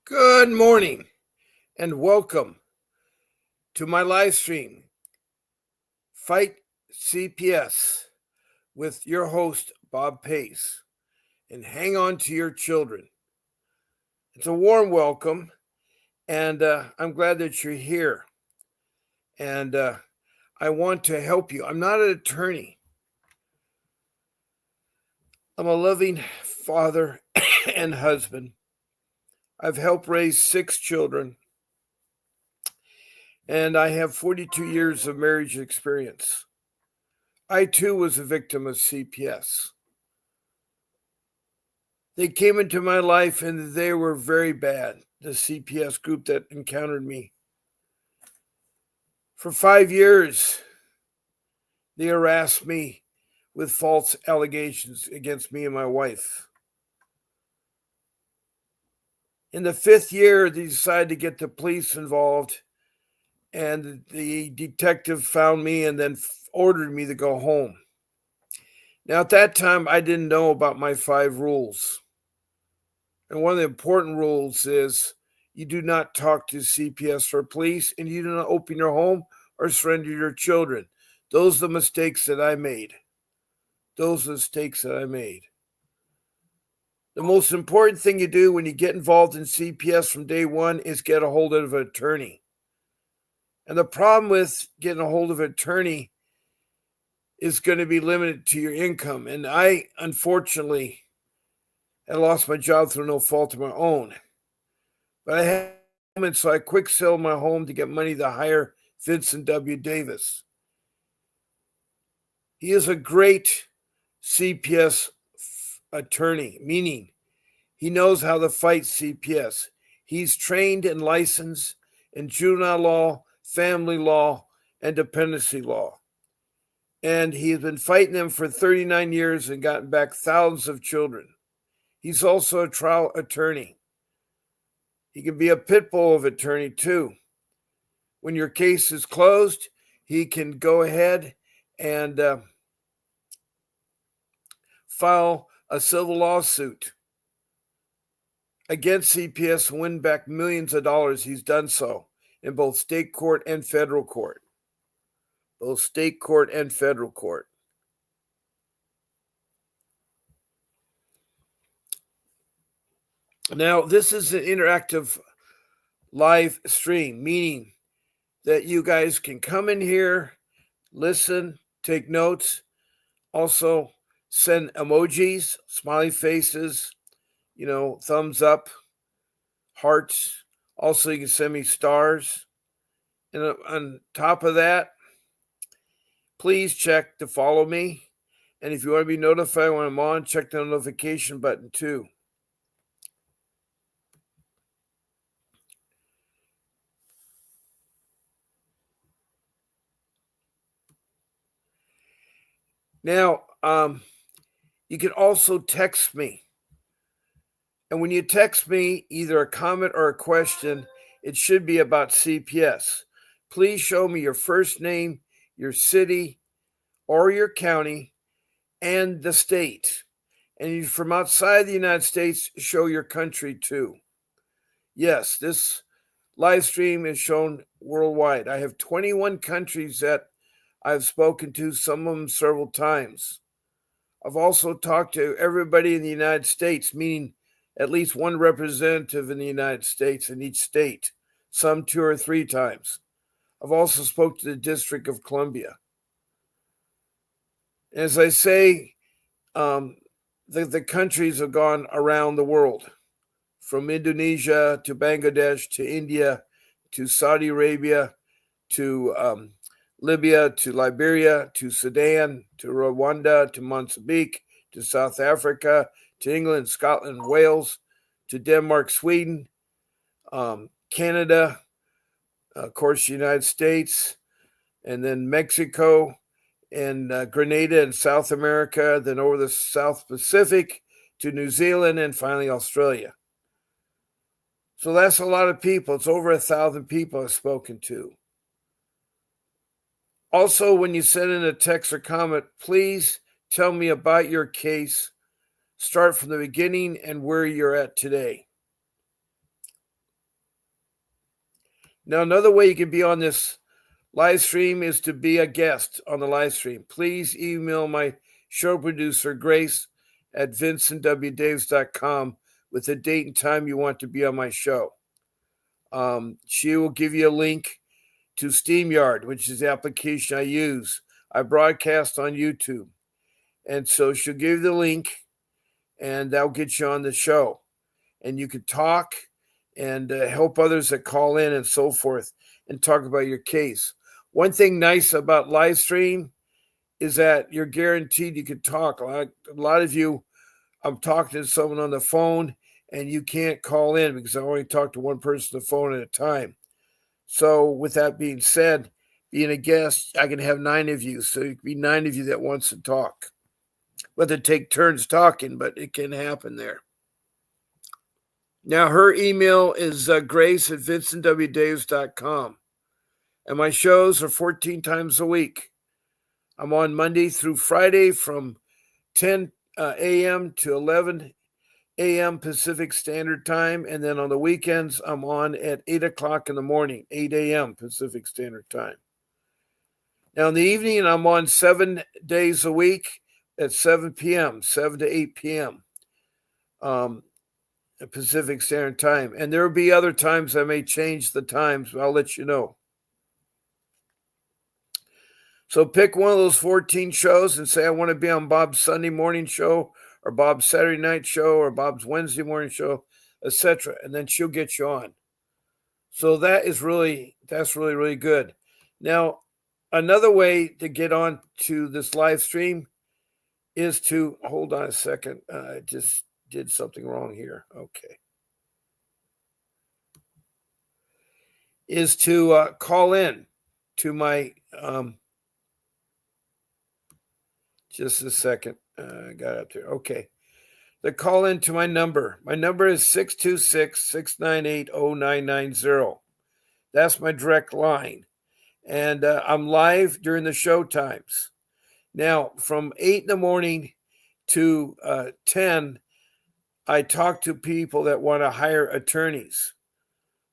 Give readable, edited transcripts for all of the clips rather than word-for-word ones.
Good morning and welcome to my live stream, Fight CPS, with your host, Bob Pace. And hang on to your children. It's a warm welcome, and I'm glad that you're here. And I want to help you. I'm not an attorney, I'm a loving father and husband. I've helped raise 6 children, and I have 42 years of marriage experience. I too was a victim of CPS. They came into my life and they were very bad, the CPS group that encountered me. For 5 years, they harassed me with false allegations against me and my wife. In the 5th year, they decided to get the police involved, and the detective found me and then ordered me to go home. Now, at that time, I didn't know about my 5 rules. And one of the important rules is you do not talk to CPS or police, and you do not open your home or surrender your children. Those are the mistakes that I made. The most important thing you do when you get involved in CPS from day one is get a hold of an attorney. And the problem with getting a hold of an attorney is going to be limited to your income. And I, unfortunately, had lost my job through no fault of my own. But I had moments, so I quick sold my home to get money to hire Vincent W. Davis. He is a great CPS attorney, meaning he knows how to fight CPS. He's trained and licensed in juvenile law, family law, and dependency law. And he has been fighting them for 39 years and gotten back thousands of children. He's also a trial attorney. He can be a pit bull of attorney too. When your case is closed, he can go ahead and file a civil lawsuit against CPS and win back millions of dollars. He's done so in both state court and federal court. Now, this is an interactive live stream, meaning that you guys can come in here, listen, take notes, also send emojis, smiley faces, thumbs up, hearts. Also, you can send me stars. And on top of that, please check to follow me. And if you want to be notified when I'm on, check the notification button too. Now, you can also text me. And when you text me either a comment or a question, it should be about CPS. Please show me your first name, your city, or your county, and the state. And if you're from outside the United States, show your country too. Yes, this live stream is shown worldwide. I have 21 countries that I've spoken to, some of them several times. I've also talked to everybody in the United States, meaning at least one representative in the United States in each state, some 2 or 3 times. I've also spoke to the District of Columbia. As I say, the countries have gone around the world, from Indonesia to Bangladesh to India to Saudi Arabia to Libya to Liberia to Sudan to Rwanda to Mozambique to South Africa to England, Scotland, Wales to Denmark, Sweden, Canada, of course, the United States, and then Mexico and Grenada in South America, then over the South Pacific to New Zealand, and finally Australia. So that's a lot of people. It's over 1,000 people I've spoken to. Also, when you send in a text or comment, please tell me about your case. Start from the beginning and where you're at today. Now, another way you can be on this live stream is to be a guest on the live stream. Please email my show producer, Grace, at vincentwdavis.com with the date and time you want to be on my show. She will give you a link to StreamYard, which is the application I use. I broadcast on YouTube. And so she'll give you the link, and that'll get you on the show. And you can talk and help others that call in and so forth and talk about your case. One thing nice about live stream is that you're guaranteed you can talk. A lot of you, I'm talking to someone on the phone and you can't call in because I only talk to one person on the phone at a time. So with that being said, being a guest, I can have 9 of you. So it could be 9 of you that wants to talk. Whether take turns talking, but it can happen there. Now, her email is grace at vincentwdavis.com. And my shows are 14 times a week. I'm on Monday through Friday from 10 a.m. to 11 a.m. Pacific Standard Time. And then on the weekends, I'm on at 8 o'clock in the morning, 8 a.m. Pacific Standard Time. Now, in the evening, I'm on 7 days a week at 7 p.m., 7 to 8 p.m. Pacific Standard Time. And there will be other times I may change the times, but I'll let you know. So pick one of those 14 shows and say, I want to be on Bob's Sunday morning show or Bob's Saturday night show or Bob's Wednesday morning show, etc. And then she'll get you on. So that's really, really good. Now, another way to get on to this live stream is to, hold on a second. I just did something wrong here. Okay. Is to call in to my, just a second. I got up there. Okay. The call in to my number. My number is 626-698-0990. That's my direct line. And I'm live during the show times. Now, from 8 in the morning to 10, I talk to people that want to hire attorneys.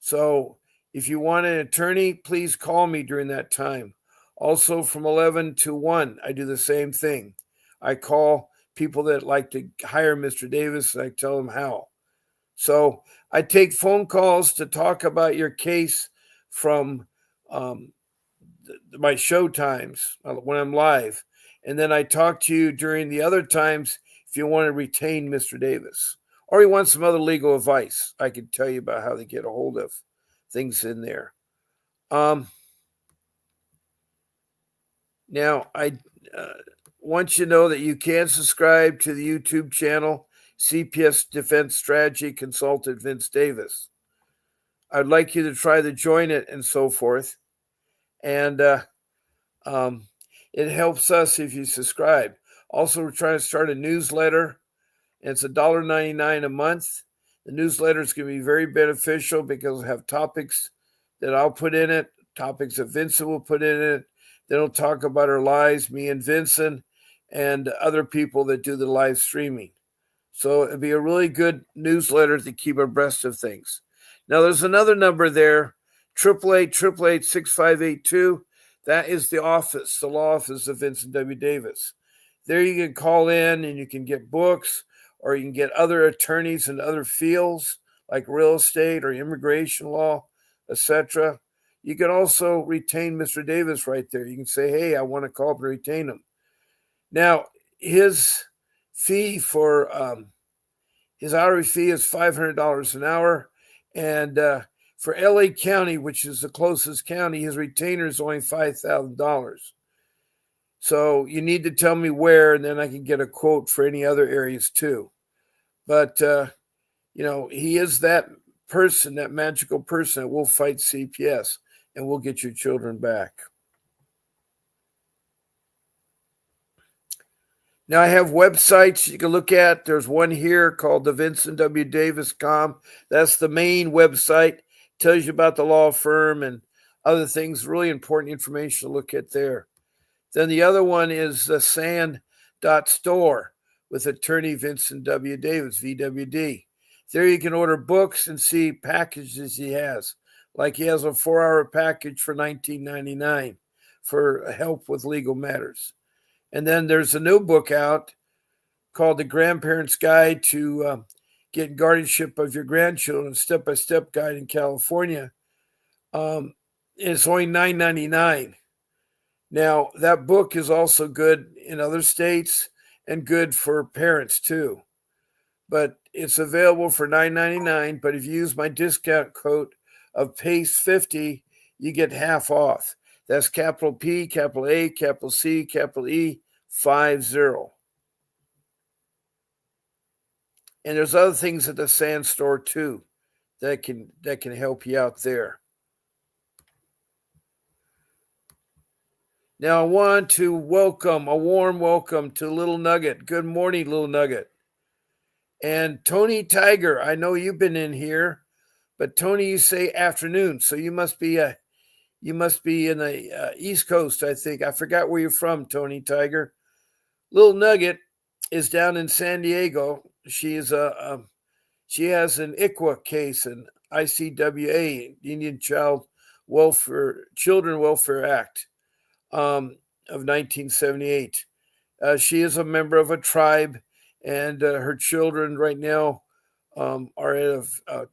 So if you want an attorney, please call me during that time. Also, from 11 to 1, I do the same thing. I call people that like to hire Mr. Davis, and I tell them how. So I take phone calls to talk about your case from my show times when I'm live. And then I talk to you during the other times if you want to retain Mr. Davis. Or you want some other legal advice, I can tell you about how to get a hold of things in there. Now, I want you to know that you can subscribe to the YouTube channel, CPS Defense Strategy Consultant Vince Davis. I'd like you to try to join it and so forth. And it helps us if you subscribe. Also, we're trying to start a newsletter. And it's $1.99 a month. The newsletter is going to be very beneficial because it'll have topics that I'll put in it, topics that Vincent will put in it. Then we'll talk about our lives, me and Vincent, and other people that do the live streaming. So it'll be a really good newsletter to keep abreast of things. Now, there's another number there, 888-888-6582. That is the office, the law office of Vincent W. Davis. There you can call in and you can get books, or you can get other attorneys in other fields like real estate or immigration law, etc. You can also retain Mr. Davis right there. You can say, hey, I want to call up and retain him. Now, his fee for his hourly fee is $500 an hour. And for LA County, which is the closest county, his retainer is only $5,000. So you need to tell me where, and then I can get a quote for any other areas too. But, he is that person, that magical person that will fight CPS and will get your children back. Now, I have websites you can look at. There's one here called the VincentWDavis.com. That's the main website. Tells you about the law firm and other things, really important information to look at there. Then the other one is the sand.store with attorney Vincent W. Davis, VWD. There you can order books and see packages he has. Like he has a 4-hour package for $19.99 for help with legal matters. And then there's a new book out called The Grandparent's Guide to Get Guardianship of Your Grandchildren, Step-by-Step Guide in California. It's only $9.99. Now, that book is also good in other states and good for parents too. But it's available for $9.99. But if you use my discount code of PACE50, you get half off. That's capital P, capital A, capital C, capital E, 50. And there's other things at the Sand Store too that can help you out there. Now I want to welcome a warm welcome to Little Nugget. Good morning, Little Nugget. And Tony Tiger, I know you've been in here, but Tony, you say afternoon, so you must be in the East Coast, I think. I forgot where you're from, Tony Tiger. Little Nugget is down in San Diego. She has an ICWA case, an ICWA, Indian Children Welfare Act of 1978. She is a member of a tribe, and her children right now are at a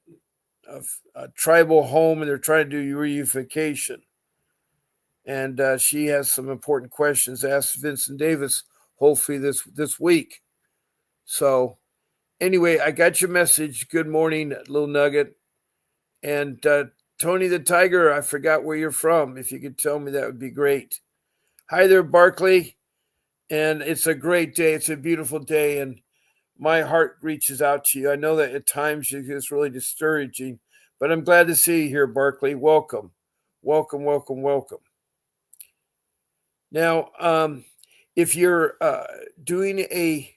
tribal home, and they're trying to do reunification. And she has some important questions to ask Vincent Davis, hopefully this week. So anyway, I got your message. Good morning, Little Nugget. And Tony the Tiger, I forgot where you're from. If you could tell me, that would be great. Hi there, Barkley. And it's a great day. It's a beautiful day. And my heart reaches out to you. I know that at times it's really discouraging, but I'm glad to see you here, Barkley. Welcome. Welcome, welcome, welcome. Now, if you're doing a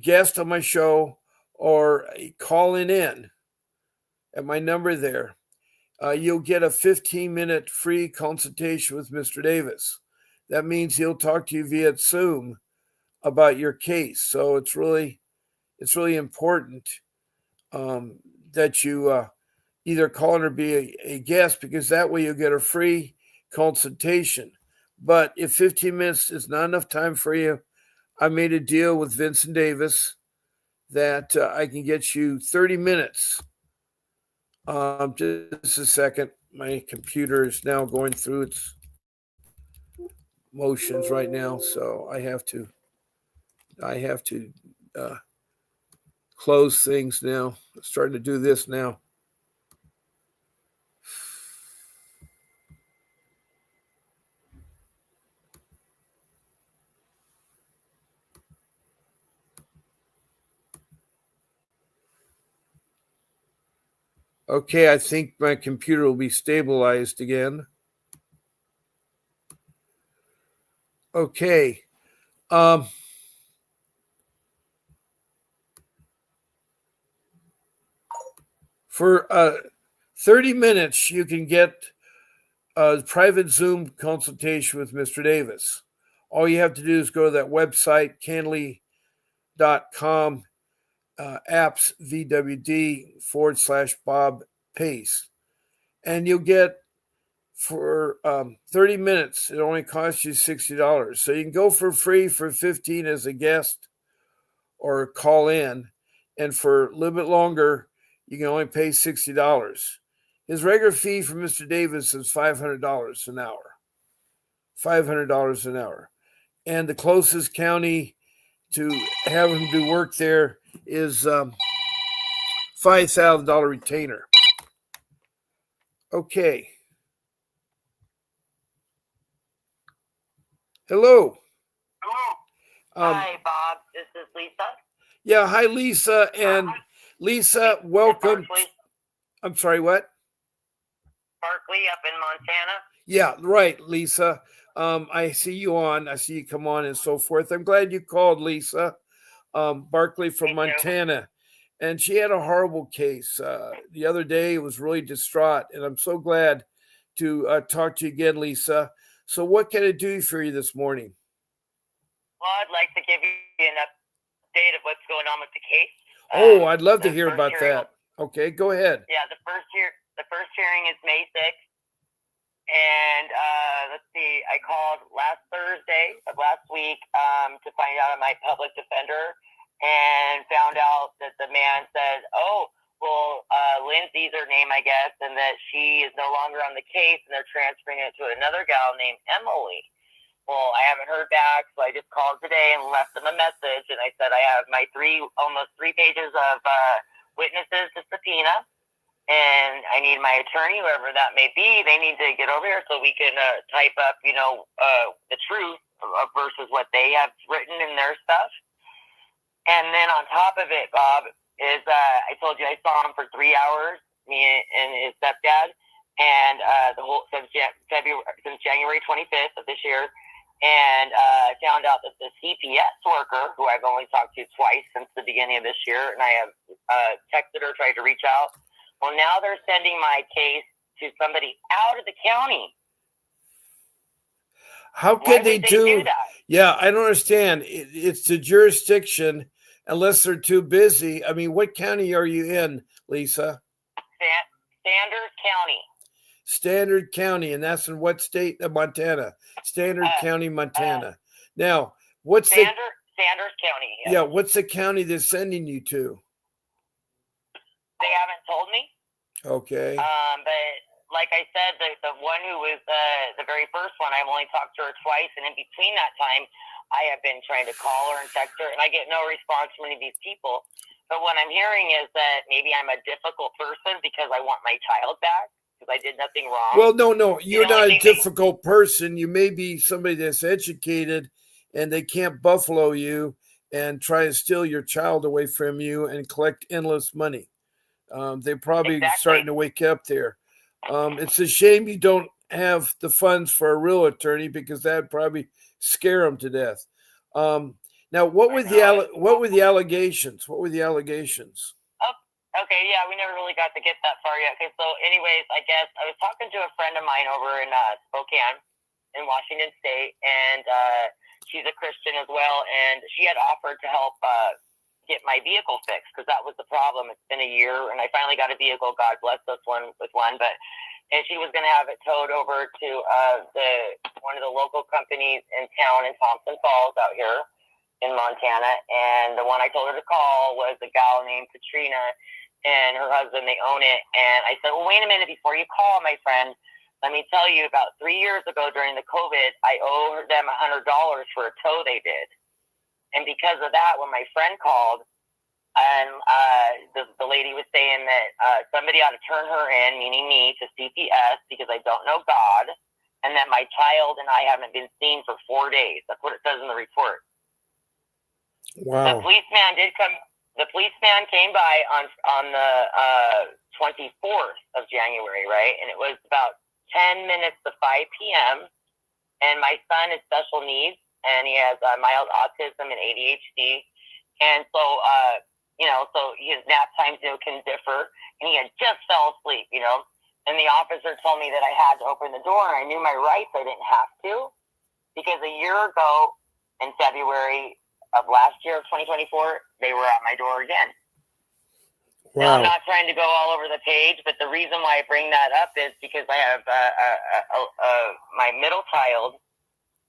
guest on my show or calling in at my number there, you'll get a 15-minute free consultation with Mr. Davis. That means he'll talk to you via Zoom about your case. So it's really important that you either call in or be a guest, because that way you'll get a free consultation. But if 15 minutes is not enough time for you, I made a deal with Vincent Davis that I can get you 30 minutes. Just a second. My computer is now going through its motions right now, so I have to close things now. I'm starting to do this now. Okay, I think my computer will be stabilized again. Okay. For 30 minutes, you can get a private Zoom consultation with Mr. Davis. All you have to do is go to that website, canley.com, apps VWD /Bob Pace. And you'll get for 30 minutes, it only costs you $60. So you can go for free for 15 as a guest or call in. And for a little bit longer, you can only pay $60. His regular fee for Mr. Davis is $500 an hour. $500 an hour. And the closest county to have him do work there is $5,000 retainer. Okay. Hello. Hi, Bob. This is Lisa. Yeah, hi, Lisa. And Lisa, welcome. I'm sorry, what? Berkeley up in Montana. Yeah, right, Lisa. I see you on. I see you come on and so forth. I'm glad you called, Lisa. Barkley from Montana. And she had a horrible case. The other day, it was really distraught. And I'm so glad to talk to you again, Lisa. So what can I do for you this morning? Well, I'd like to give you an update of what's going on with the case. Oh, I'd love to hear about that. Okay, go ahead. Yeah, the first The first hearing is May 6th. And let's see, I called last Thursday of last week to find out my public defender, and found out that the man said, oh, well, Lindsay's her name, I guess, and that she is no longer on the case, and they're transferring it to another gal named Emily. Well, I haven't heard back, so I just called today and left them a message, and I said I have my almost three pages of witnesses to subpoena, and I need my attorney, whoever that may be. They need to get over here so we can type up, the truth versus what they have written in their stuff. And then on top of it, Bob, is I told you I saw him for 3 hours, me and his stepdad, and the whole since January 25th of this year, and found out that the CPS worker, who I've only talked to twice since the beginning of this year, and I have texted her, tried to reach out. Well, now they're sending my case to somebody out of the county. How could they do that? Yeah, I don't understand. It's the jurisdiction, unless they're too busy. I mean, what county are you in, Lisa? Standard County. Standard County, and that's in what state? Montana. Standard County, Montana. Now, what's Sanders County? Yes. Yeah, what's the county they're sending you to? They haven't told me. Okay. But like I said, the one who was the very first one, I've only talked to her twice, and in between that time, I have been trying to call her and text her, and I get no response from any of these people. But what I'm hearing is that maybe I'm a difficult person because I want my child back because I did nothing wrong. Well, no, you're not a difficult person. You may be somebody that's educated, and they can't buffalo you and try to steal your child away from you and collect endless money. They're probably starting to wake up there. It's a shame you don't have the funds for a real attorney, because that'd probably scare them to death. Now, what were the allegations? What were the allegations? Okay, yeah, we never really got to get that far yet. Okay, so anyways, I guess I was talking to a friend of mine over in Spokane in Washington State, and she's a Christian as well, and she had offered to help get my vehicle fixed, because that was the problem. It's been a year, and I finally got a vehicle. God bless us with one, and she was going to have it towed over to one of the local companies in town in Thompson Falls out here in Montana. And the one I told her to call was a gal named Katrina and her husband. They own it. And I said, well, wait a minute, before you call, my friend, let me tell you, about 3 years ago during the COVID, I owe them $100 for a tow they did. And because of that, when my friend called, and the lady was saying that somebody ought to turn her in, meaning me, to CPS because I don't know God, and that my child and I haven't been seen for 4 days. That's what it says in the report. Wow. The policeman came by on the 24th of January, right? And it was about 10 minutes to 5 p.m. And my son has special needs, and he has mild autism and ADHD. And so, so his nap times, can differ. And he had just fell asleep, And the officer told me that I had to open the door, and I knew my rights. I didn't have to. Because a year ago, in February of last year, of 2024, they were at my door again. Wow. Now, I'm not trying to go all over the page, but the reason why I bring that up is because I have my middle child.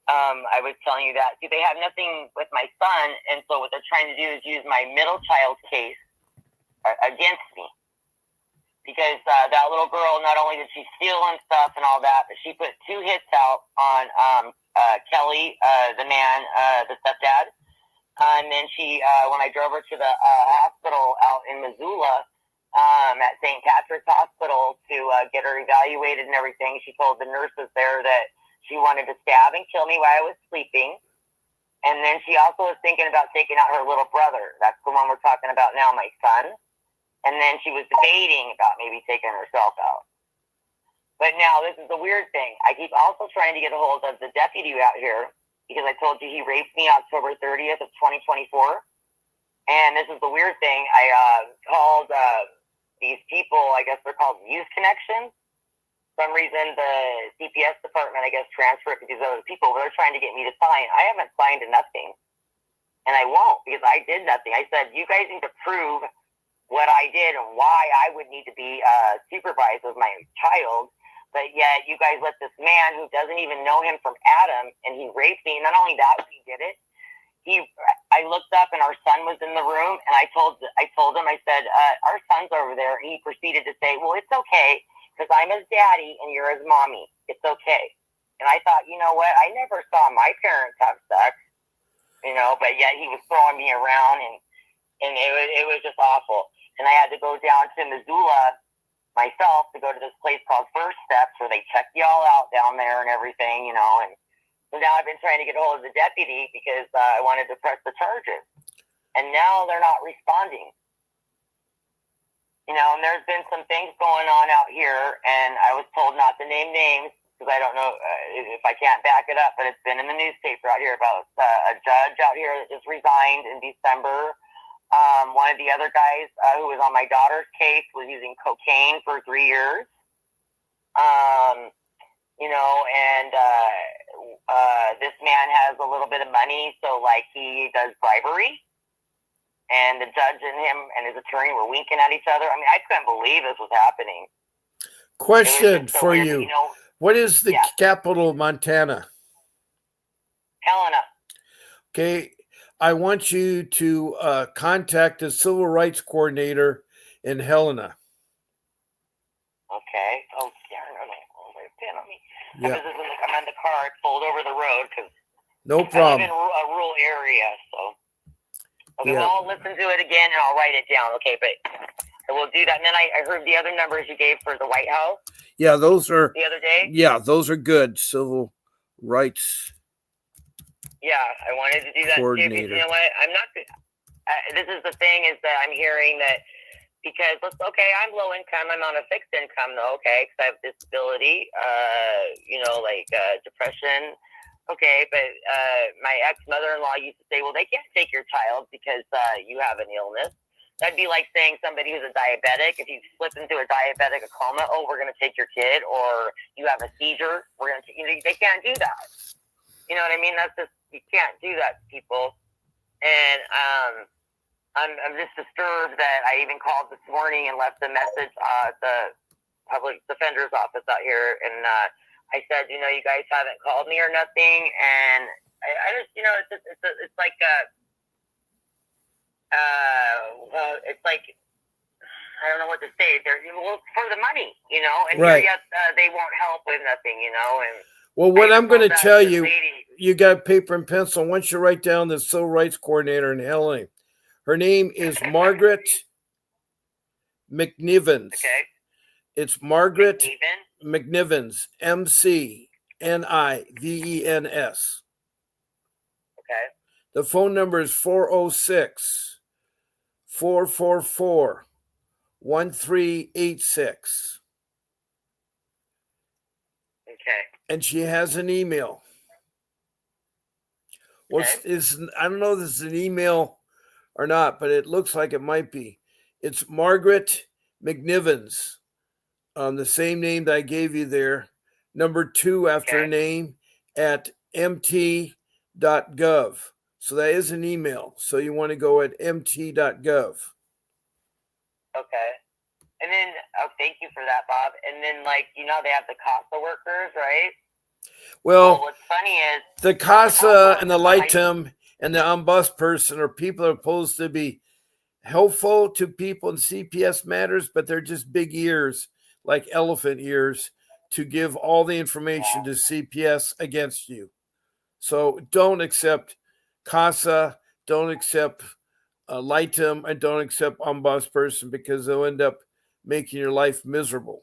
I was telling you that. See, they have nothing with my son, and so what they're trying to do is use my middle child's case against me. Because that little girl, not only did she steal and stuff and all that, but she put 2 hits out on Kelly, the man, the stepdad. And then she, when I drove her to the hospital out in Missoula, at St. Patrick's Hospital to get her evaluated and everything, she told the nurses there that she wanted to stab and kill me while I was sleeping. And then she also was thinking about taking out her little brother. That's the one we're talking about now, my son. And then she was debating about maybe taking herself out. But now, this is the weird thing. I keep also trying to get a hold of the deputy out here, because I told you he raped me October 30th of 2024. And this is the weird thing. I called these people, I guess they're called Youth Connections. For some reason, the CPS department, I guess, transferred to these other people. They're trying to get me to sign. I haven't signed nothing. And I won't, because I did nothing. I said, you guys need to prove what I did and why I would need to be supervised with my child. But yet you guys let this man who doesn't even know him from Adam, and he raped me. Not only that, he did it. I looked up and our son was in the room, and I told him, I said, our son's over there. And he proceeded to say, well, it's okay because I'm his daddy and you're his mommy. It's okay. And I thought, you know what? I never saw my parents have sex, but yet he was throwing me around, and it was just awful. And I had to go down to Missoula myself to go to this place called First Steps where they check you all out down there and everything, and so now I've been trying to get a hold of the deputy because I wanted to press the charges. And now they're not responding. And there's been some things going on out here, and I was told not to name names because I don't know if I can't back it up, but it's been in the newspaper out here about a judge out here that just resigned in December. One of the other guys who was on my daughter's case was using cocaine for 3 years. This man has a little bit of money, so he does bribery. And the judge and him and his attorney were winking at each other. I mean, I couldn't believe this was happening. Question so for weird, you. What is the capital of Montana? Helena. Okay. I want you to contact the civil rights coordinator in Helena. Okay. Oh, yeah. Pin on me. Yeah. I'm in the car. I pulled over the road because no problem. I live in a rural area, so. Okay, yeah. well, I'll listen to it again and I'll write it down. Okay, but I will do that. And then I heard the other numbers you gave for the White House. Yeah, those are the other day. Yeah, those are good. Civil rights. Yeah, I wanted to do that too. Because you know what? I'm not. This is the thing is that I'm hearing that because I'm low income. I'm on a fixed income though. Okay, because I have disability. Depression. Okay, but my ex-mother-in-law used to say, well, they can't take your child because you have an illness. That'd be like saying somebody who's a diabetic, if you slip into a diabetic coma, oh, we're going to take your kid, or you have a seizure, we're going to they can't do that. You know what I mean? That's just, you can't do that, people. And I'm just disturbed that I even called this morning and left a message at the public defender's office out here, and I said, you guys haven't called me or nothing, and I just, it's like I don't know what to say. They're for the money, and right. Yet they won't help with nothing, and. Well, what I'm going to tell you, you got paper and pencil. Once you write down the civil rights coordinator in Helena, her name is Margaret McNivens. Okay. It's Margaret McNivens, McNivens. Okay. The phone number is 406-444-1386. Okay. And she has an email. I don't know if this is an email or not, but it looks like it might be. It's Margaret McNivens. The same name that I gave you there, number 2 after her name at mt.gov. So that is an email. So you want to go at mt.gov. Okay. And then, thank you for that, Bob. And then, they have the CASA workers, right? Well, what's funny is the CASA and the LITEM and the ombudsperson are people that are supposed to be helpful to people in CPS matters, but they're just big ears, like elephant ears, to give all the information to CPS against you. So don't accept CASA, don't accept LITEM, and don't accept ombudsperson because they'll end up making your life miserable.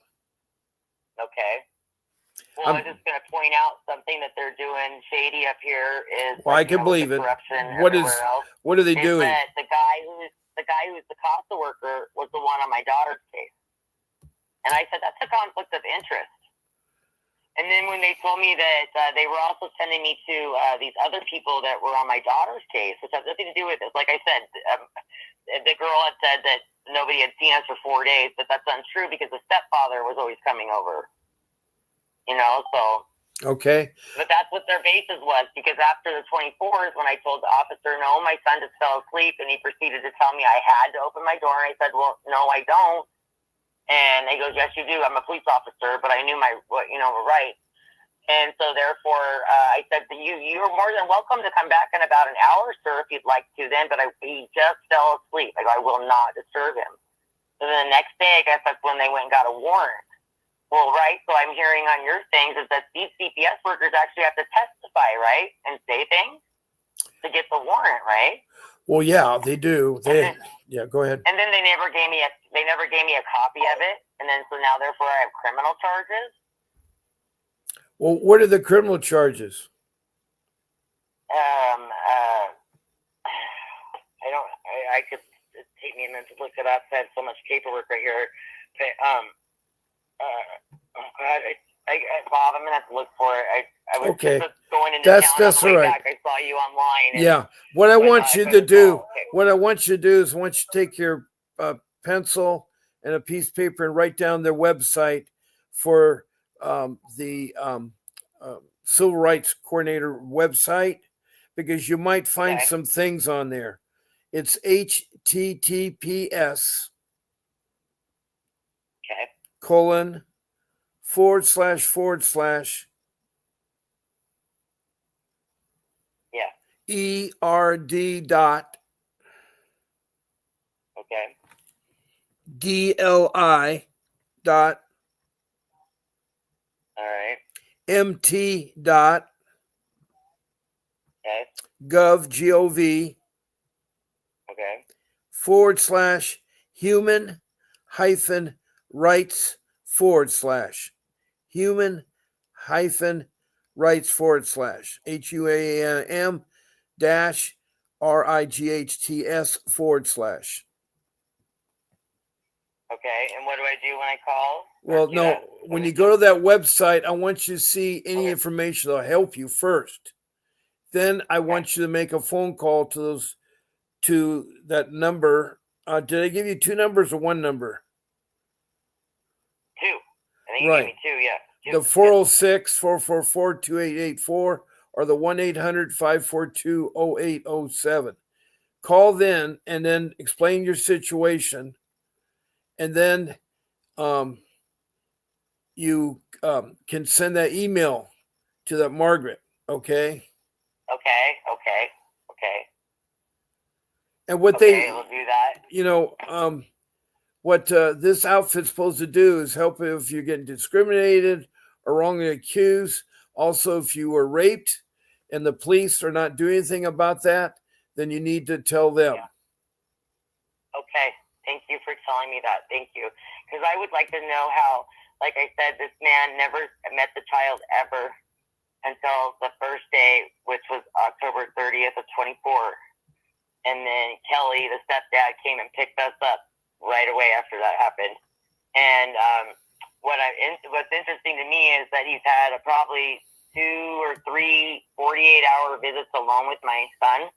Okay. Well, I'm just going to point out something that they're doing shady up here is. Well, I can believe it. What are they doing? That the guy who's the CASA worker was the one on my daughter's case, and I said that's a conflict of interest. And then when they told me that they were also sending me to these other people that were on my daughter's case, which has nothing to do with this. Like I said, the girl had said that nobody had seen us for 4 days, but that's untrue because the stepfather was always coming over. So Okay. But that's what their basis was, because after the 24th, when I told the officer, no, my son just fell asleep, and he proceeded to tell me I had to open my door, and I said, well, no, I don't. And he goes, yes, you do. I'm a police officer, but I knew were right. And so therefore, I said to you're more than welcome to come back in about an hour, sir, if you'd like to then, but he just fell asleep. I go, I will not disturb him. So then the next day, I guess that's when they went and got a warrant. Well, right, so I'm hearing on your things is that these CPS workers actually have to testify, right, and say things to get the warrant, right? Well, yeah, they do. Yeah, go ahead. And then they never gave me a copy of it, and then so now therefore I have criminal charges. Well, what are the criminal charges? I don't. I could take me a minute to look it up. I had so much paperwork right here. Oh God, Bob, I'm gonna have to look for it. I was just going into town. That's all right. Back, I saw you online. Yeah. What I want you to do is, once you take your pencil and a piece of paper and write down their website for the Civil Rights Coordinator website, because you might find some things on there. It's https:// ERD dot DLI dot MT dot gov /human hyphen rights /human hyphen rights HUAM dash RIGHTS /. Okay, and what do I do when I call? Well, no, when you go to that website, I want you to see any information that'll help you first. Then I want you to make a phone call to that number. Did I give you two numbers or one number? Two. I think you gave me two, yeah. The 406-444-2884 or the 1-800-542-0807. Call then and then explain your situation. And then you can send that email to that Margaret, okay? Okay. And what we'll do that. What this outfit's supposed to do is help if you're getting discriminated or wrongly accused. Also, if you were raped and the police are not doing anything about that, then you need to tell them. Yeah. Okay. Thank you for telling me that. Thank you. Because I would like to know how, like I said, this man never met the child ever until the first day, which was October 30th of 24. And then Kelly, the stepdad, came and picked us up right away after that happened. And what's interesting to me is that he's had probably 2 or 3 48-hour visits alone with my son.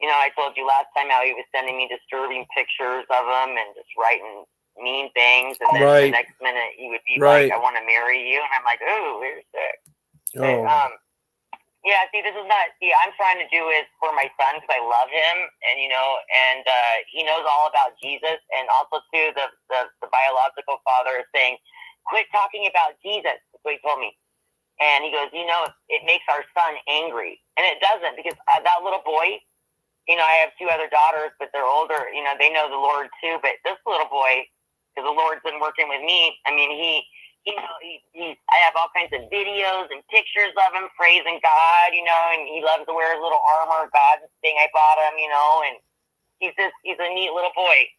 I told you last time how he was sending me disturbing pictures of him and just writing mean things. And then the next minute he would be like, I want to marry you. And I'm like, ooh, you're sick. Oh. But, yeah, see, this is not, I'm trying to do it for my son because I love him, and, he knows all about Jesus, and also, too, the biological father is saying, quit talking about Jesus, that's what he told me. And he goes, it makes our son angry. And it doesn't, because that little boy, I have 2 other daughters, but they're older, they know the Lord, too, but this little boy, because the Lord's been working with me, I mean, I have all kinds of videos and pictures of him praising God, and he loves to wear his little armor, God thing I bought him, and he's a neat little boy.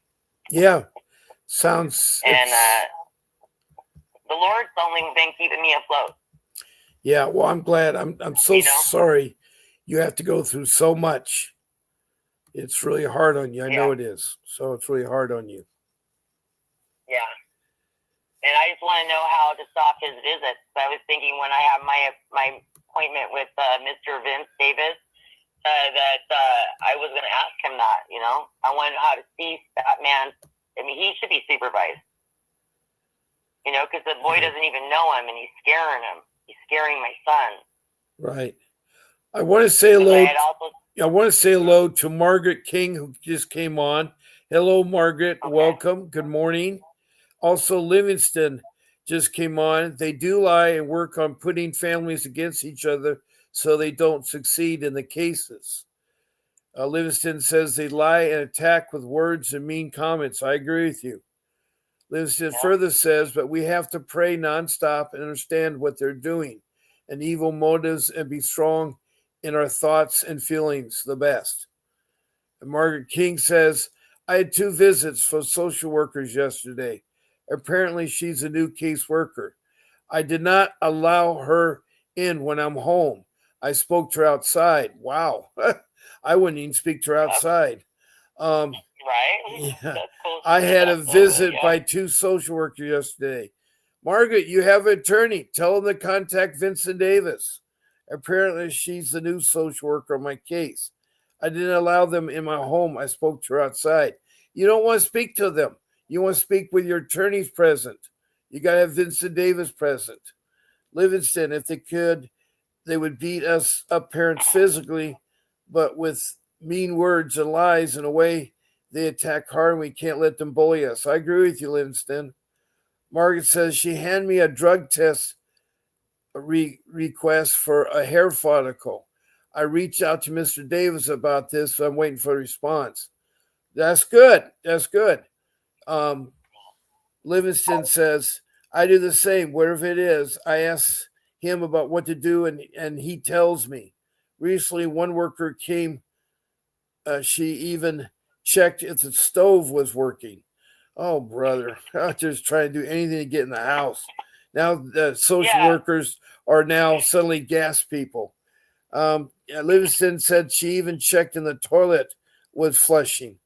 Yeah. Sounds. And the Lord's the only thing keeping me afloat. Yeah. Well, I'm glad. I'm so sorry you have to go through so much. It's really hard on you. I know it is. So it's really hard on you. Yeah. And I just want to know how to stop his visits. I was thinking when I have my appointment with Mr. Vince Davis that I was going to ask him that, I want to know how to see that man. I mean, he should be supervised, because the boy doesn't even know him and he's scaring him. He's scaring my son. Right. I want to say hello. I want to say hello to Margaret King, who just came on. Hello, Margaret. Okay. Welcome. Good morning. Also, Livingston just came on. They do lie and work on putting families against each other so they don't succeed in the cases. Livingston says they lie and attack with words and mean comments. I agree with you. Livingston further says, but we have to pray nonstop and understand what they're doing and evil motives and be strong in our thoughts and feelings the best. And Margaret King says, I had 2 visits for social workers yesterday. Apparently, she's a new case worker. I did not allow her in when I'm home. I spoke to her outside. Wow. I wouldn't even speak to her outside. Right? Yeah. I had a visit by 2 social workers yesterday. Margaret, you have an attorney. Tell them to contact Vincent Davis. Apparently, she's the new social worker on my case. I didn't allow them in my home. I spoke to her outside. You don't want to speak to them. You want to speak with your attorneys present. You got to have Vincent Davis present. Livingston, if they could, they would beat us up parents physically, but with mean words and lies in a way they attack hard, and we can't let them bully us. I agree with you, Livingston. Margaret says she handed me a drug test request for a hair follicle. I reached out to Mr. Davis about this, so I'm waiting for a response. That's good. That's good. Livingston says, I do the same, whatever it is. I ask him about what to do, and he tells me. Recently, one worker came. She even checked if the stove was working. Oh, brother. I'm just trying to do anything to get in the house. Now the social workers are now suddenly gas people. Livingston said she even checked in the toilet was flushing.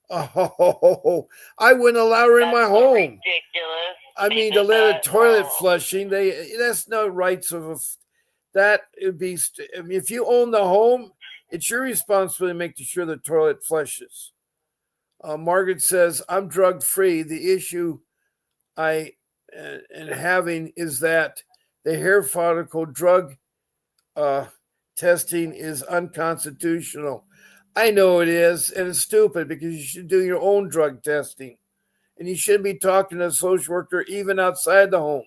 Oh, I wouldn't allow her in my home. Ridiculous. I mean, to let a toilet flushing, that's no rights of that. Would be. I mean, if you own the home, it's your responsibility to make sure the toilet flushes. Margaret says, I'm drug free. The issue I am having is that the hair follicle drug testing is unconstitutional. I know it is, and it's stupid because you should do your own drug testing. And you shouldn't be talking to a social worker even outside the home.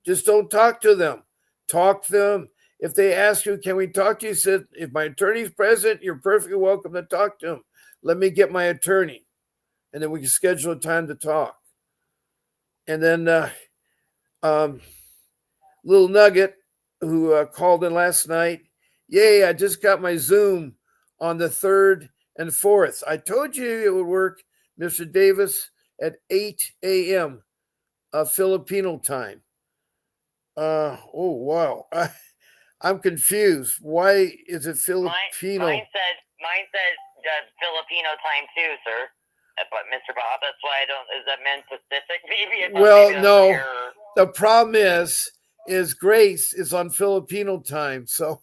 Just don't talk to them. Talk to them. If they ask you, can we talk to you? Said, if my attorney's present, you're perfectly welcome to talk to him. Let me get my attorney. And then we can schedule a time to talk. And then Little Nugget, who called in last night, yay, I just got my Zoom on the 3rd and 4th. I told you it would work, Mr. Davis, at 8 a.m. Filipino time. Oh, wow. I'm confused. Why is it Filipino? Mine said Filipino time too, sir. But Mr. Bob, that's why I don't. Is that meant Pacific? Maybe. Well, no. The problem is Grace is on Filipino time, so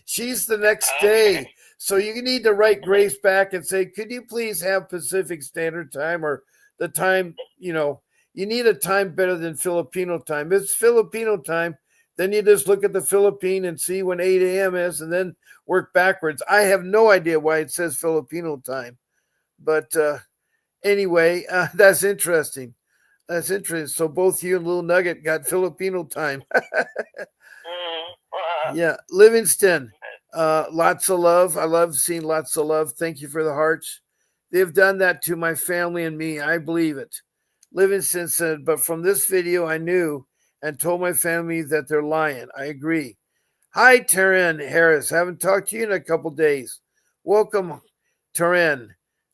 she's the next day. So you need to write Grace back and say, could you please have Pacific Standard Time or the time, you need a time better than Filipino time. If it's Filipino time, then you just look at the Philippine and see when 8 a.m. is and then work backwards. I have no idea why it says Filipino time. But anyway, that's interesting. That's interesting. So both you and Little Nugget got Filipino time. Yeah. Livingston, lots of love. I love seeing lots of love. Thank you for the hearts. They've done that to my family and me. I believe it. Livingston said, but from this video, I knew and told my family that they're lying. I agree. Hi, Taryn Harris. Haven't talked to you in a couple days. Welcome, Taryn.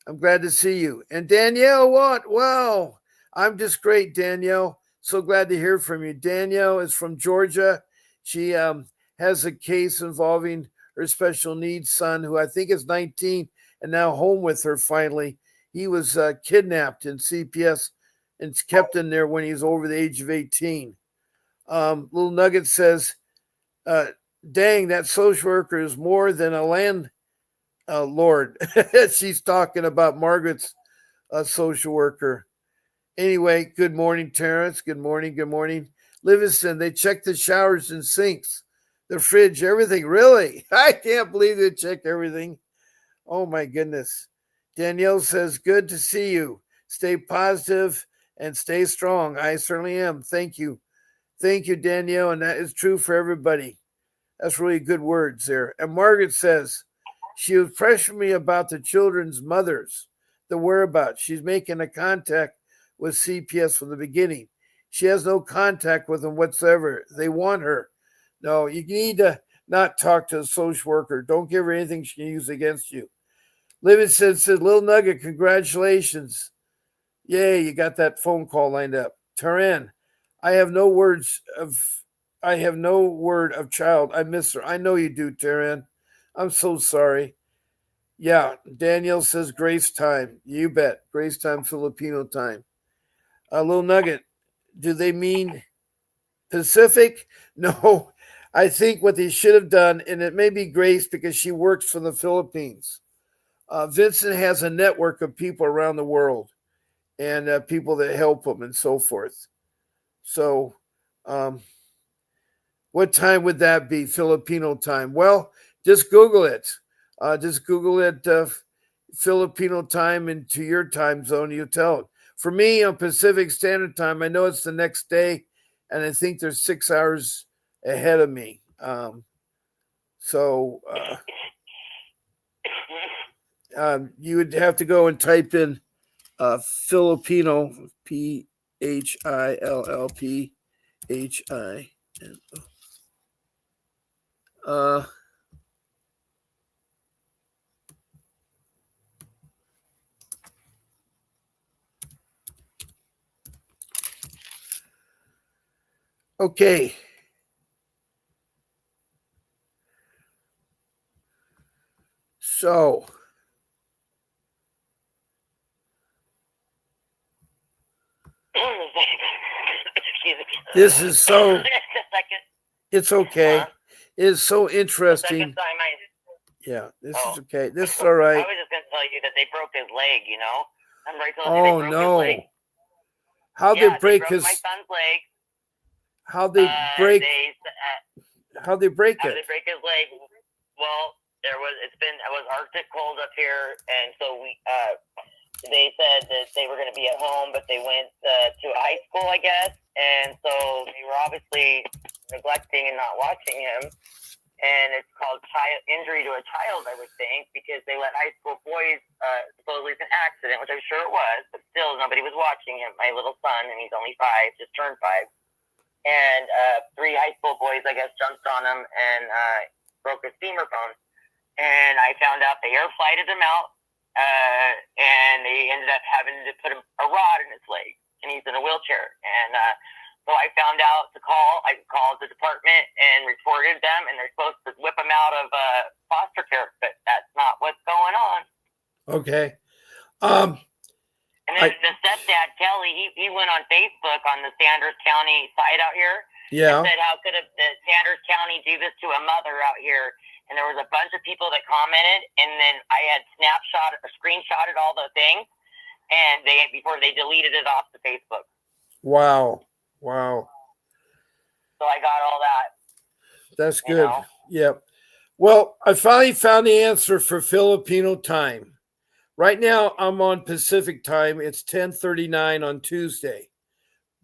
I'm glad to see you. And Danielle, what? Wow. I'm just great, Danielle. So glad to hear from you. Danielle is from Georgia. She has a case involving her special needs son, who I think is 19 and now home with her finally. He was kidnapped in CPS and kept in there when he was over the age of 18. Little Nugget says, dang, that social worker is more than a land lord. She's talking about Margaret's social worker. Anyway, good morning, Terrence. Good morning. Good morning. Livingston, they check the showers and sinks, the fridge, everything. Really? I can't believe they check everything. Oh my goodness. Danielle says, good to see you. Stay positive and stay strong. I certainly am. Thank you. Thank you, Danielle. And that is true for everybody. That's really good words there. And Margaret says, she was pressuring me about the children's mothers, the whereabouts. She's making a contact with CPS from the beginning. She has no contact with them whatsoever. They want her. No, you need to not talk to a social worker. Don't give her anything she can use against you. Livingston says, Little Nugget, congratulations. Yay, you got that phone call lined up. Taran, I have no word of child. I miss her. I know you do, Taran. I'm so sorry. Yeah, Danielle says Grace time. You bet. Grace time, Filipino time. Little Nugget, do they mean Pacific? No, I think what they should have done, and it may be Grace because she works for the Philippines. Vincent has a network of people around the world and people that help him and so forth. So, what time would that be, Filipino time? Well, just Google it. Filipino time into your time zone. You tell it. For me, on Pacific Standard Time, I know it's the next day, and I think there's 6 hours ahead of me. You would have to go and type in Filipino, Phillipino. Okay. So, this is so, it's okay. It's so interesting. Yeah, this is okay. This is all right. I was just going to tell you that they broke his leg, you know? Remember I told you they broke his leg? How they break his... my son's leg. How they break... how they break it? How they break his leg? Well, it was Arctic cold up here, and so they said that they were going to be at home, but they went to a high school, I guess, and so they were obviously neglecting and not watching him, and it's called injury to a child, I would think, because they let high school boys, supposedly it's an accident, which I'm sure it was, but still nobody was watching him, my little son, and he's only 5, just turned 5, and 3 high school boys, I guess, jumped on him and broke his femur bone. And I found out they air flighted him out, and they ended up having to put a rod in his leg, and he's in a wheelchair. And so I found out I called the department and reported them, and they're supposed to whip him out of foster care, but that's not what's going on. Okay. And then the stepdad, Kelly, he went on Facebook on the Sanders County side out here. Yeah. And said, how could the Sanders County do this to a mother out here? And there was a bunch of people that commented, and then I had screenshotted all the things, and before they deleted it off the Facebook. Wow. So I got all that. That's good. Yep. Well, I finally found the answer for Filipino time. Right now, I'm on Pacific time. It's 10:39 on Tuesday.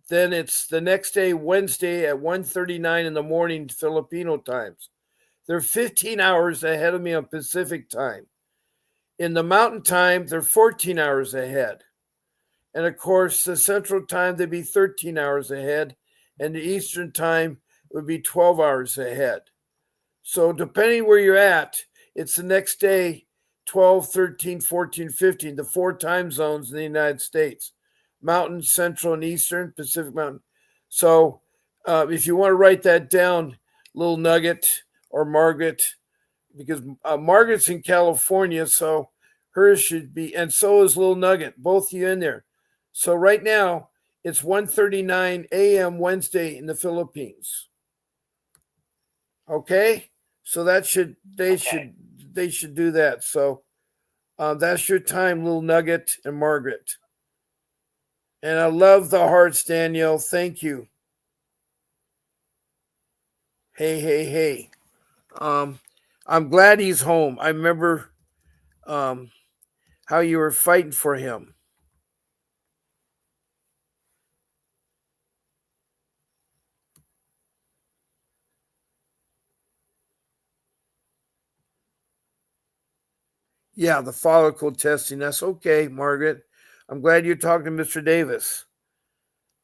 Then it's the next day, Wednesday at 1:39 in the morning, Filipino times. They're 15 hours ahead of me on Pacific time. In the Mountain time, they're 14 hours ahead. And of course, the Central time, they'd be 13 hours ahead. And the Eastern time would be 12 hours ahead. So depending where you're at, it's the next day, 12, 13, 14, 15, the 4 time zones in the United States. Mountain, Central, and Eastern, Pacific Mountain. So if you want to write that down, Little Nugget or Margaret, because Margaret's in California, so hers should be, and so is Little Nugget, both you in there. So right now, it's 1:39 a.m. Wednesday in the Philippines. Okay? So they should do that. So that's your time, Little Nugget and Margaret. And I love the hearts, Danielle. Thank you. Hey. I'm glad he's home. I remember um, how you were fighting for him. Yeah, the follicle testing. That's okay, Margaret. I'm glad you're talking to Mr. Davis.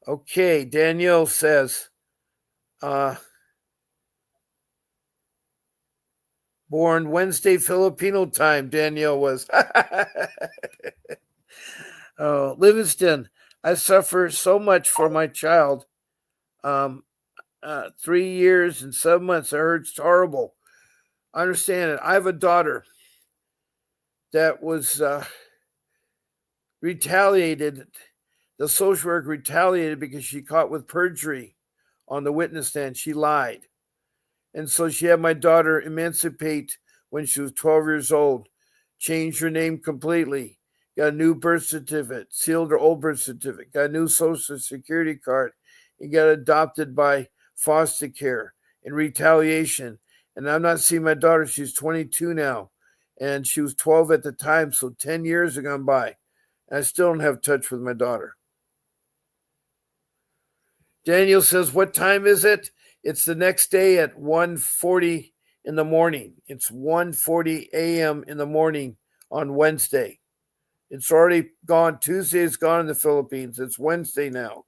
Okay, Danielle says, uh, born Wednesday Filipino time, Danielle was. Oh, Livingston, I suffer so much for my child. Um, 3 years and 7 months. I heard it's horrible. I understand it. I have a daughter that was retaliated. The social worker retaliated because she caught with perjury on the witness stand. She lied. And so she had my daughter emancipate when she was 12 years old, changed her name completely, got a new birth certificate, sealed her old birth certificate, got a new social security card, and got adopted by foster care in retaliation. And I'm not seeing my daughter. She's 22 now, and she was 12 at the time. So 10 years have gone by. And I still don't have touch with my daughter. Daniel says, what time is it? It's the next day at 1:40 in the morning. It's 1:40 a.m. in the morning on Wednesday. It's already gone. Tuesday is gone in the Philippines. It's Wednesday now.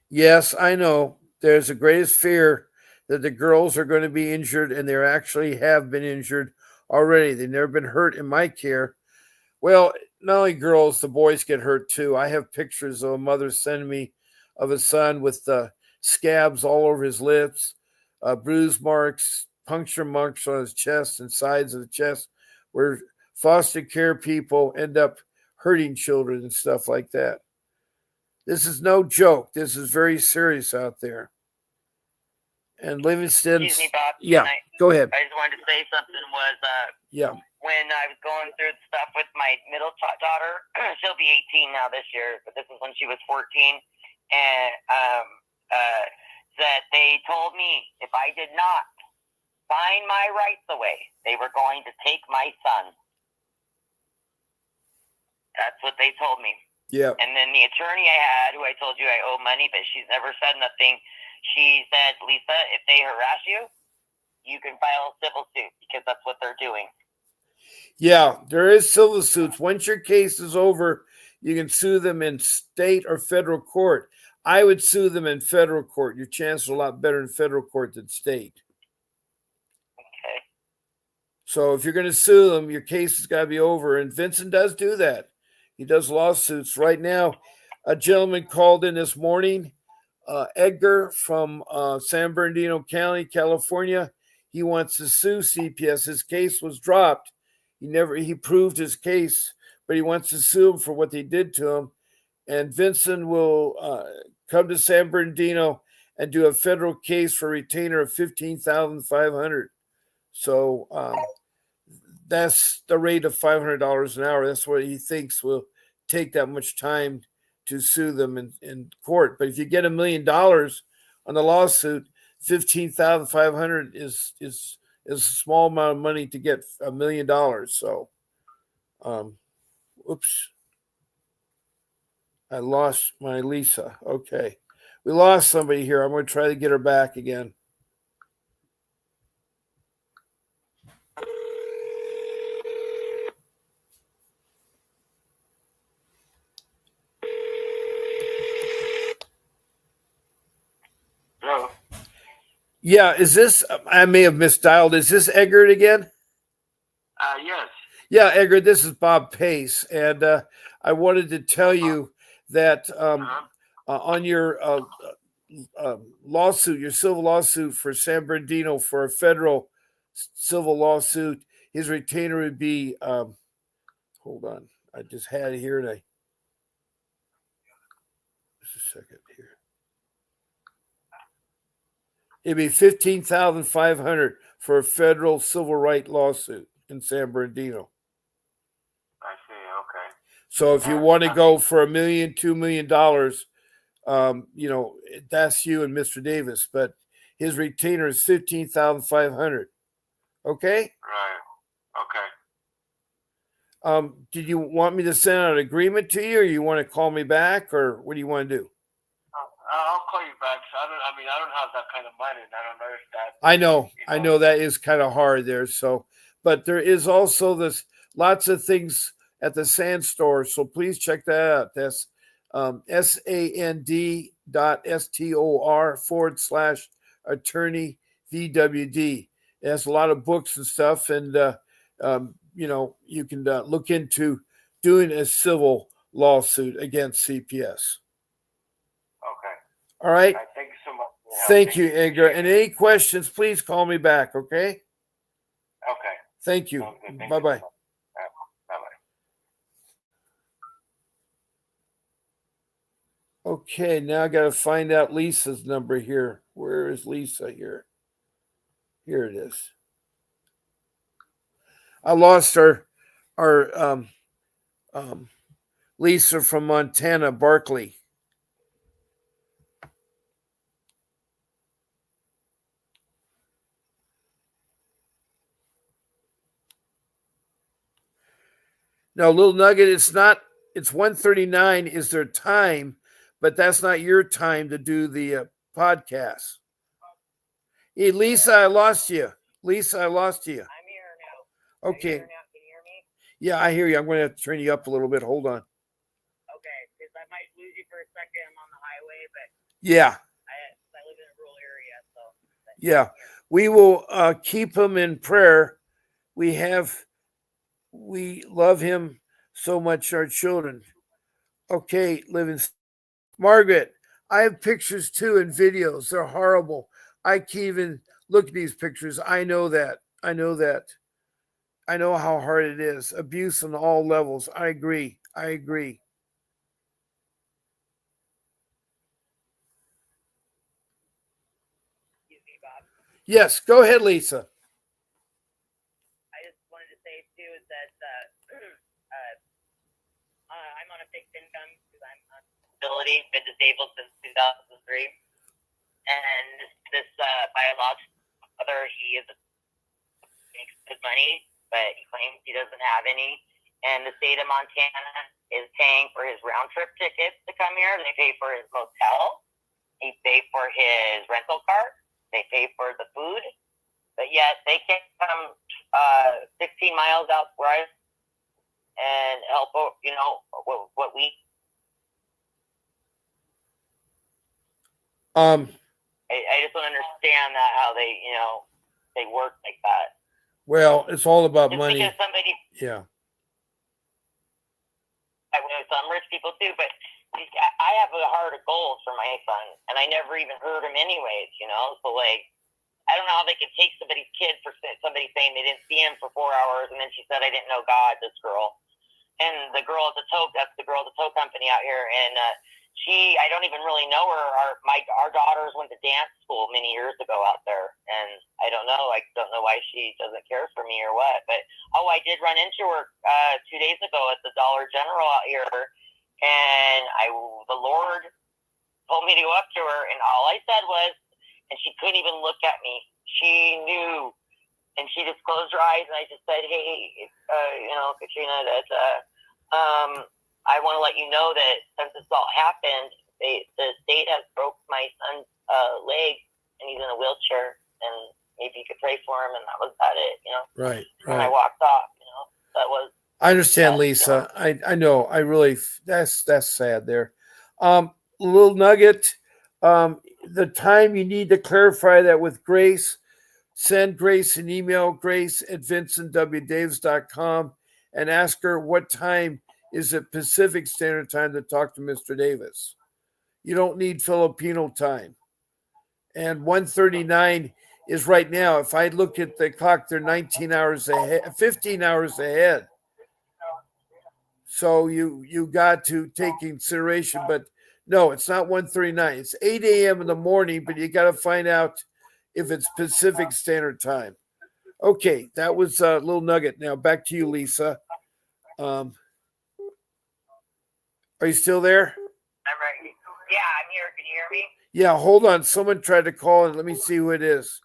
Yes, I know. There's the greatest fear that the girls are going to be injured, and they actually have been injured already. They've never been hurt in my care. Well, not only girls, the boys get hurt too. I have pictures of a mother sending me of a son with scabs all over his lips, bruise marks, puncture marks on his chest and sides of the chest, where foster care people end up hurting children and stuff like that. This is no joke. This is very serious out there. And Livingston, Excuse me, Bob. yeah, go ahead. I just wanted to say something was Yeah. when I was going through the stuff with my middle daughter, she'll be 18 now this year, but this is when she was 14, and that they told me if I did not sign my rights away, they were going to take my son. That's what they told me. Yeah. And then the attorney I had, who I told you I owe money, but she's never said nothing, she said, Lisa, if they harass you, you can file a civil suit because that's what they're doing. Yeah, there is civil suits. Once your case is over, you can sue them in state or federal court. I would sue them in federal court. Your chances are a lot better in federal court than state. Okay. So if you're going to sue them, your case has got to be over. And Vincent does do that. He does lawsuits. Right now, a gentleman called in this morning, Edgar from San Bernardino County, California. He wants to sue CPS. His case was dropped. He proved his case, but he wants to sue him for what they did to him. And Vincent will come to San Bernardino and do a federal case for a retainer of $15,500. So that's the rate of $500 an hour. That's what he thinks will take that much time to sue them in court. But if you get $1 million on the lawsuit, $15,500 is a small amount of money to get $1 million. So, oops, I lost my Lisa. Okay, we lost somebody here. I'm going to try to get her back again. Hello. Yeah, is this? I may have misdialed. Is this Eggert again? Yes. Yeah, Edgar, this is Bob Pace, and I wanted to tell you that on your lawsuit, your civil lawsuit for San Bernardino for a federal civil lawsuit, his retainer would be, hold on, I just had it here, and just a second here. It'd be $15,500 for a federal civil right lawsuit in San Bernardino. I see. Okay. So if you want to go for $1 million, $2 million, that's you and Mr. Davis. But his retainer is 15,500. Okay. Right. Okay. Did you want me to send out an agreement to you, or you want to call me back, or what do you want to do? I'll call you back. I don't have that kind of money, and I don't know if that. I know that is kind of hard there. So, but there is also this lots of things at the Sand Store. So please check that out. That's sand.store/attorney VWD. It has a lot of books and stuff, and you can look into doing a civil lawsuit against CPS. Okay. All right. Thank you so much. Thank you, Edgar. And any questions, please call me back, okay? Okay. Thank you. Bye-bye. Bye-bye. Okay, now I got to find out Lisa's number here. Where is Lisa here? Here it is. I lost our Lisa from Montana, Barkley. Now, little nugget, it's 1:39 is their time, but that's not your time to do the podcast. Hey, Lisa, I lost you. Lisa, I lost you. I'm here now. Okay. Can you hear me? Yeah, I hear you. I'm going to have to turn you up a little bit. Hold on. Okay, because I might lose you for a second. I'm on the highway, but yeah, I live in a rural area, so. Yeah, we will keep him in prayer. We love him so much, our children. Okay, living. Margaret, I have pictures too and videos. They're horrible. I can't even look at these pictures. I know that. I know how hard it is. Abuse on all levels. I agree. Excuse me, Bob. Yes, go ahead, Lisa. I just wanted to say too is that I'm on a fixed income because I'm on disability, been disabled since 2003, and this biological father, he makes good money, but he claims he doesn't have any. And the state of Montana is paying for his round trip tickets to come here. They pay for his motel. They pay for his rental car. They pay for the food. But yet they can't come 16 miles out where I and help, what we. I just don't understand that how they work like that. Well, it's all about just money. Because somebody. Yeah. I know some rich people too, but I have a heart of gold for my son, and I never even heard him anyways. So I don't know how they could take somebody's kid for somebody saying they didn't see him for 4 hours, and then she said, I didn't know God, this girl. And the girl at the tow, that's the girl at the tow company out here, and I don't even really know her. Our daughters went to dance school many years ago out there, and I don't know why she doesn't care for me or what. But I did run into her 2 days ago at the Dollar General out here, and the Lord told me to go up to her, and all I said was, and she couldn't even look at me. She knew, and she just closed her eyes, and I just said, hey, Katrina, that I want to let you know that since this all happened, the state has broke my son's leg, and he's in a wheelchair, and maybe you could pray for him, and that was about it, Right. And I walked off, that was. I understand, Lisa. I know. I really, that's sad there. Little nugget. The time you need to clarify that with Grace, send Grace an email, grace@vincentwdavis.com, and ask her what time is it Pacific Standard Time to talk to Mr. Davis. You don't need Filipino time. And 1:39 is right now. If I look at the clock, they're 19 hours ahead, 15 hours ahead. So you got to take consideration, but no, it's not 1:39. It's 8 a.m. in the morning, but you got to find out if it's Pacific Standard Time. Okay, that was a little nugget. Now back to you, Lisa. Are you still there? I'm right. Yeah, I'm here. Can you hear me? Yeah, hold on. Someone tried to call and let me see who it is.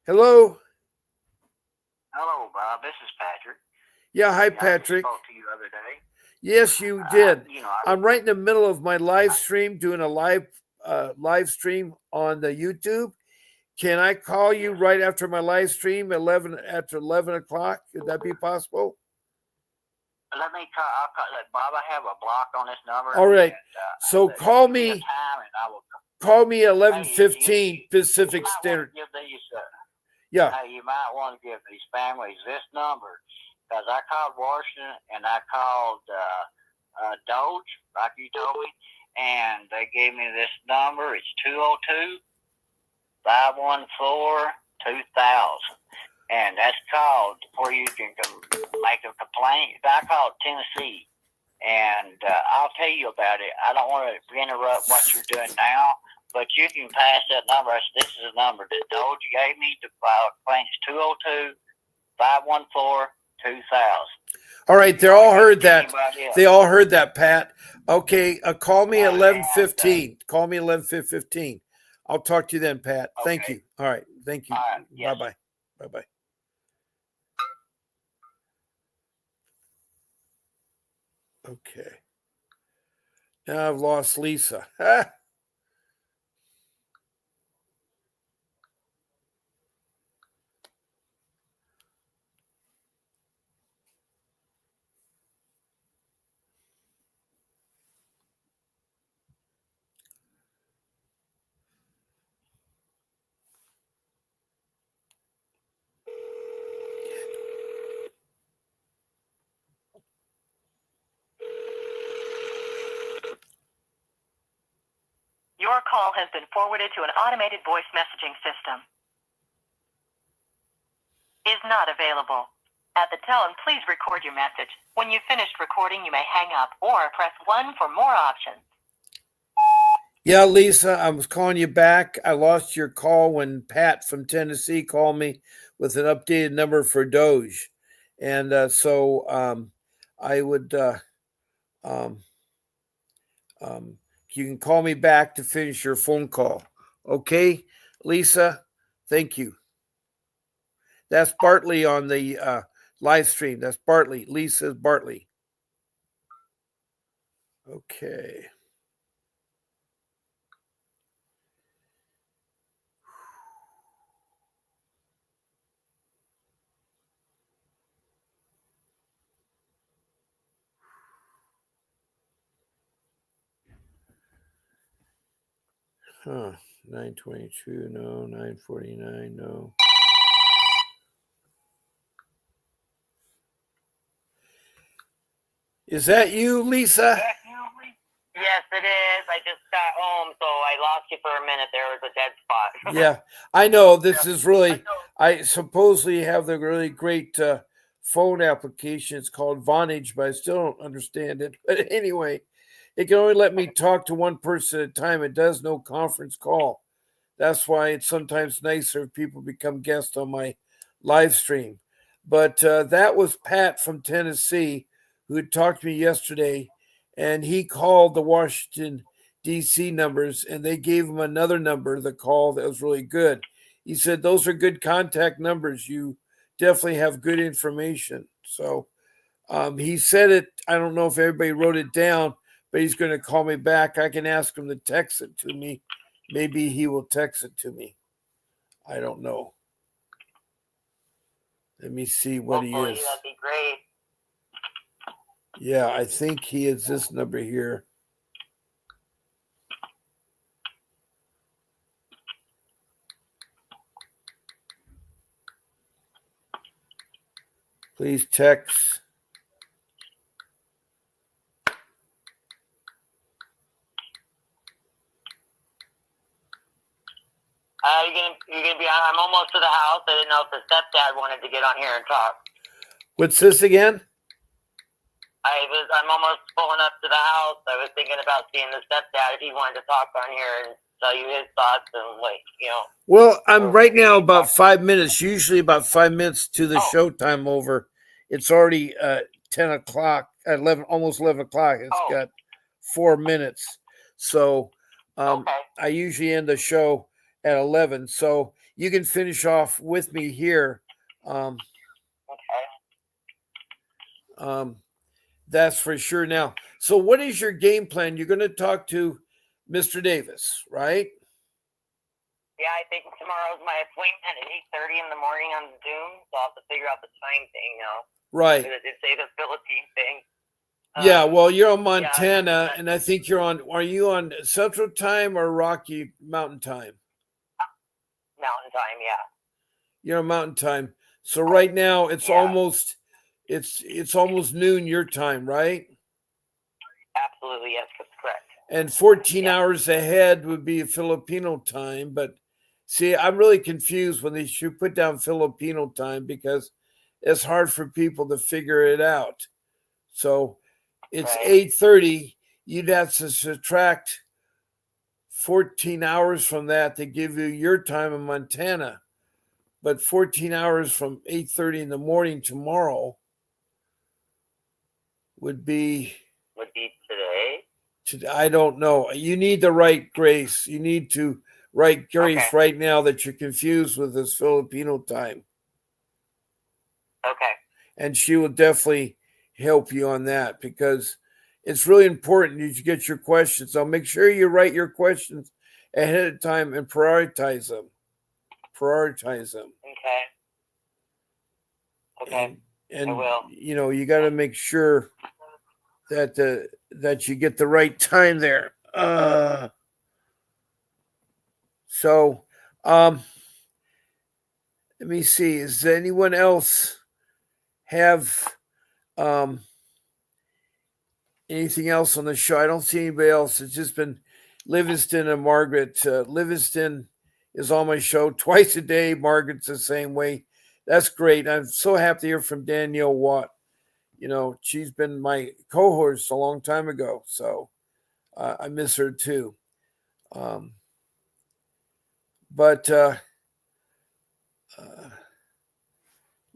Hello? Hello, Bob. This is Patrick. Yeah, hi, I just Patrick. spoke to you the other day. Yes, you did. I I'm right in the middle of my live stream, doing a live stream on the YouTube. Can I call you right after my live stream, after 11 o'clock? Could that be possible? let me call. Let Bob. I have a block on this number. All right. And, So call give me a me. time and I will. Call me at Hey, 11:15 Pacific you might Standard. want to give these. Yeah. Hey, you might want to give these families this number because I called Washington and I called Doge, like you told me, and they gave me this number. It's 202-514-2000. And that's called where you can make a complaint. I called Tennessee, and I'll tell you about it. I don't want to interrupt what you're doing now, but you can pass that number. This is a number that Doge gave me to file complaints. 202-514-2000. All right, they all heard that. They all heard that, Pat. Okay, call me at 11:15. Call me at 11:15. I'll talk to you then, Pat. Thank you. All right, thank you. Yes. Bye-bye. Bye-bye. Okay. Now I've lost Lisa. Ah. Your call has been forwarded to an automated voice messaging system. Is not available. At the tone, please record your message. When you've finished recording, you may hang up or press 1 for more options. Yeah, Lisa, I was calling you back. I lost your call when Pat from Tennessee called me with an updated number for Doge. And so I would, you can call me back to finish your phone call. Okay, Lisa, thank you. That's Bartley on the live stream. That's Bartley. Lisa's Bartley. Okay. Huh. 922, no. 949, no. Is that you, Lisa? Yes, it is. I just got home, so I lost you for a minute. There was a dead spot. Yeah, I know. This is really, I supposedly have the really great phone application. It's called Vonage, but I still don't understand it. But anyway, it can only let me talk to one person at a time. It does no conference call. That's why it's sometimes nicer if people become guests on my live stream. But that was Pat from Tennessee who had talked to me yesterday, and he called the Washington, D.C. numbers, and they gave him another number, the call that was really good. He said, those are good contact numbers. You definitely have good information. So he said it. I don't know if everybody wrote it down, but he's going to call me back. I can ask him to text it to me. Maybe he will text it to me. I don't know. Let me see what Hopefully, he is. that'd be great. Yeah, I think he is this number here. Please text. You're gonna be on. I'm almost to the house. I didn't know if the stepdad wanted to get on here and talk. What's this again? I'm almost pulling up to the house. I was thinking about seeing the stepdad if he wanted to talk on here and tell you his thoughts and Well, I'm right now about 5 minutes, usually about 5 minutes to the show time over. It's already 10 o'clock at 11, almost 11 o'clock. It's Oh. got 4 minutes. So Okay. I usually end the show at 11. So you can finish off with me here. Okay. That's for sure. Now, so what is your game plan? You're going to talk to Mr. Davis, right? Yeah, I think tomorrow's my appointment at 8:30 in the morning on Zoom, so I'll have to figure out the time thing now. Right. Because it did say the Philippine thing. Yeah, well, you're on Montana, yeah. and I think are you on Central Time or Rocky Mountain Time? Mountain Time, yeah. You're on Mountain Time. So right now it's almost noon your time, right? Absolutely, yes, that's correct. And 14 hours ahead would be Filipino time. But see, I'm really confused when they should put down Filipino time because it's hard for people to figure it out. So it's 8:30. You'd have to subtract 14 hours from that to give you your time in Montana. But 14 hours from 8:30 in the morning tomorrow would be today. I don't know. You need to write Grace. You need to write Grace right now that you're confused with this Filipino time. Okay. And she will definitely help you on that because it's really important that you get your questions. So make sure you write your questions ahead of time and prioritize them. Okay. And I will. You know, you got to make sure that that you get the right time there. So let me see. Does anyone else have anything else on the show? I don't see anybody else. It's just been Livingston and Margaret. Livingston is on my show twice a day. Margaret's the same way. That's great. I'm so happy to hear from Danielle Watt. You know, she's been my co-host a long time ago, so I miss her too. But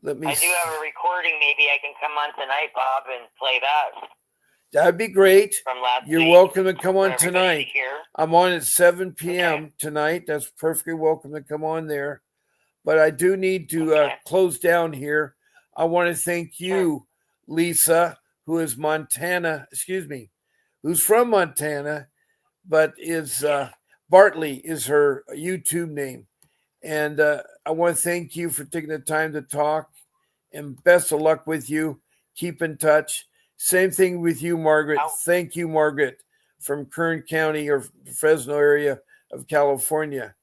let me. I do have a recording. Maybe I can come on tonight, Bob, and play that. That'd be great. From last You're week. welcome to come on tonight. Here. I'm on at 7 p.m. tonight. That's perfectly welcome to come on there. But I do need to close down here. I want to thank you, Lisa, who is who's from Montana, but is Bartley is her YouTube name. And I want to thank you for taking the time to talk, and best of luck with you. Keep in touch. Same thing with you, Margaret. Thank you, Margaret, from Kern County or Fresno area of California.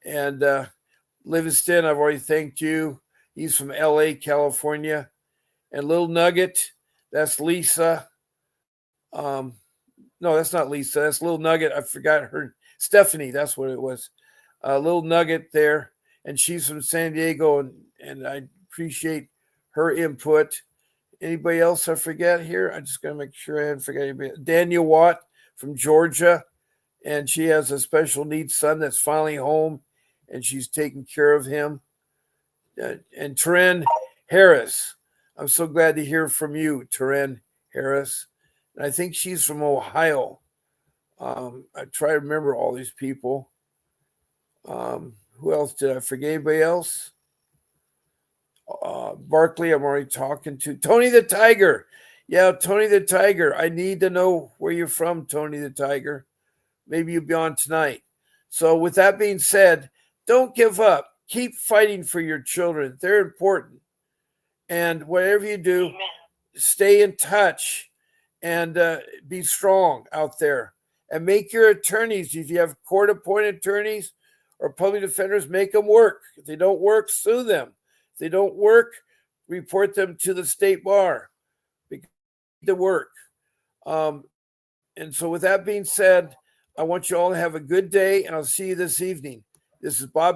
And Livingston, I've already thanked you. He's from LA, California. And Little Nugget, that's Lisa. No, that's not Lisa. That's Little Nugget. I forgot her. Stephanie, that's what it was. Little Nugget there. And she's from San Diego, and I appreciate her input. Anybody else I forget here? I just got to make sure I haven't forgot anybody. Daniel Watt from Georgia, and she has a special needs son that's finally home, and she's taking care of him. And Teren Harris, I'm so glad to hear from you, Teren Harris. And I think she's from Ohio. I try to remember all these people. Who else did I forget? Anybody else? Barkley, I'm already talking to. Tony the Tiger. Yeah, Tony the Tiger. I need to know where you're from, Tony the Tiger. Maybe you'll be on tonight. So with that being said, don't give up. Keep fighting for your children. They're important. And whatever you do, stay in touch and be strong out there. And make your attorneys, if you have court-appointed attorneys or public defenders, make them work. If they don't work, sue them. If they don't work, report them to the state bar. Because they need to work. And so with that being said, I want you all to have a good day, and I'll see you this evening. This is Bob